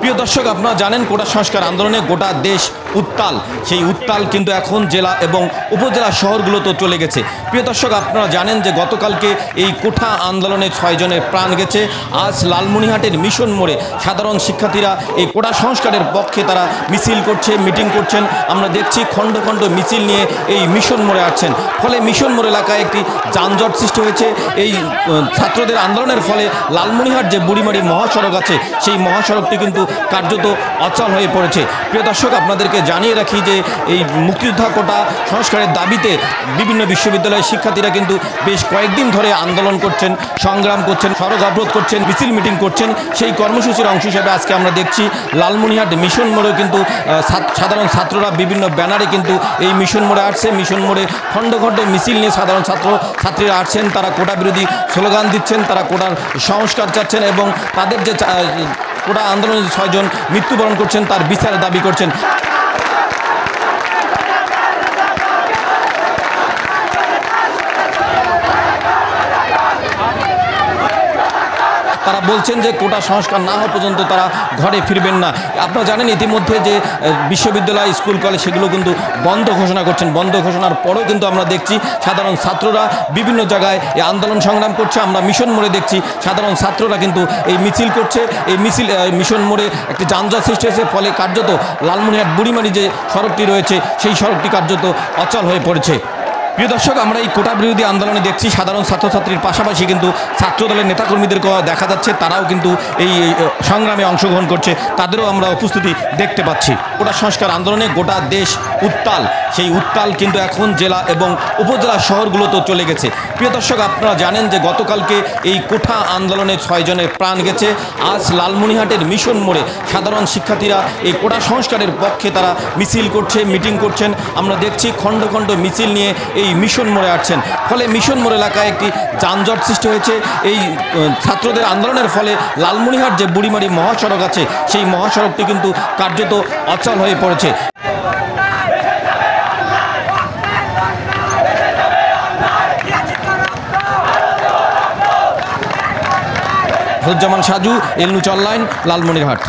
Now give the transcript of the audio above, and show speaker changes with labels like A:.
A: প্রিয় দর্শক, আপনারা জানেন কোটা সংস্কার আন্দোলনে গোটা দেশ উত্তাল। সেই উত্তাল কিন্তু এখন জেলা এবং উপজেলা শহরগুলোতে চলে গেছে। প্রিয় দর্শক, আপনারা জানেন যে গতকালকে এই কোটা আন্দোলনে 6 জনের প্রাণ গেছে। আজ লালমনিরহাটের মিশন মোড়ে সাধারণ শিক্ষার্থীরা এই কোটা সংস্কারের পক্ষে তারা মিছিল করছে, মিটিং করছেন। আমরা দেখছি খণ্ড খণ্ড মিছিল নিয়ে এই মিশন মোড়ে আসছেন। ফলে মিশন মোড় এলাকায় একটি যানজট সৃষ্টি হয়েছে। এই ছাত্রদের আন্দোলনের ফলে লালমনিরহাট যে বুড়িমারি মহাসড়ক আছে, সেই মহাসড়কটি কিন্তু কার্যত অচল হয়ে পড়েছে। প্রিয় দর্শক, আপনাদেরকে জানিয়ে রাখি যে এই মুক্তিযোদ্ধা কোটা সংস্কারের দাবিতে বিভিন্ন বিশ্ববিদ্যালয়ের শিক্ষার্থীরা কিন্তু বেশ কয়েকদিন ধরে আন্দোলন করছেন, সংগ্রাম করছেন, সড়ক অবরোধ করছেন, মিছিল মিটিং করছেন। সেই কর্মসূচির অংশ হিসেবে আজকে আমরা দেখছি লালমনিরহাট মিশন মোড়েও কিন্তু সাধারণ ছাত্ররা বিভিন্ন ব্যানারে কিন্তু এই মিশন মোড়ে আসছে। মিশন মোড়ে খণ্ড খণ্ড মিছিল নিয়ে সাধারণ ছাত্রীরা আসছেন। তারা কোটা বিরোধী স্লোগান দিচ্ছেন, তারা কোটার সংস্কার চাচ্ছেন এবং তাদের যে কোটা আন্দোলনে 6 জন মৃত্যুবরণ করছেন তার বিচারের দাবি করছেন। তারা বলছেন যে কোটা সংস্কার না হওয়া পর্যন্ত তারা ঘরে ফিরবেন না। আপনারা জানেন ইতিমধ্যে যে বিশ্ববিদ্যালয়, স্কুল, কলেজ সেগুলো কিন্তু বন্ধ ঘোষণা করছেন। বন্ধ ঘোষণার পরেও কিন্তু আমরা দেখছি সাধারণ ছাত্ররা বিভিন্ন জায়গায় এই আন্দোলন সংগ্রাম করছে। আমরা মিশন মোড়ে দেখছি সাধারণ ছাত্ররা কিন্তু এই মিছিল করছে। এই মিশন মোড়ে একটি যানজট সৃষ্টি হয়েছে। ফলে কার্যত লালমনিরহাট বুড়িমারি যে সড়কটি রয়েছে সেই সড়কটি কার্যত অচল হয়ে পড়েছে। প্রিয় দর্শক, আমরা এই কোটা বিরোধী আন্দোলনে দেখছি সাধারণ ছাত্রছাত্রীর পাশাপাশি কিন্তু ছাত্রদলের নেতাকর্মীদেরকেও দেখা যাচ্ছে, তারাও কিন্তু এই সংগ্রামে অংশগ্রহণ করছে, তাদেরও আমরা উপস্থিতি দেখতে পাচ্ছি। কোটা সংস্কার আন্দোলনে গোটা দেশ উত্তাল। সেই উত্তাল কিন্তু এখন জেলা এবং উপজেলা শহরগুলোতে চলে গেছে। প্রিয় দর্শক, আপনারা জানেন যে গতকালকে এই কোটা আন্দোলনে 6 জনের প্রাণ গেছে। আজ লালমনিরহাটের মিশন মোড়ে সাধারণ শিক্ষার্থীরা এই কোটা সংস্কারের পক্ষে তারা মিছিল করছে, মিটিং করছেন। আমরা দেখছি খণ্ড খণ্ড মিছিল নিয়ে এই মিশন মোড়ে আসছেন। ফলে মিশন মোড় এলাকায় একটি যানজট সৃষ্টি হয়েছে। এই ছাত্রদের আন্দোলনের ফলে লালমনিরহাট যে বুড়িমারি মহাসড়ক আছে সেই মহাসড়কটি কিন্তু কার্যত অচল হয়ে পড়েছে। জামান সাজু, এল নিউজ অনলাইন, লালমনিরহাট।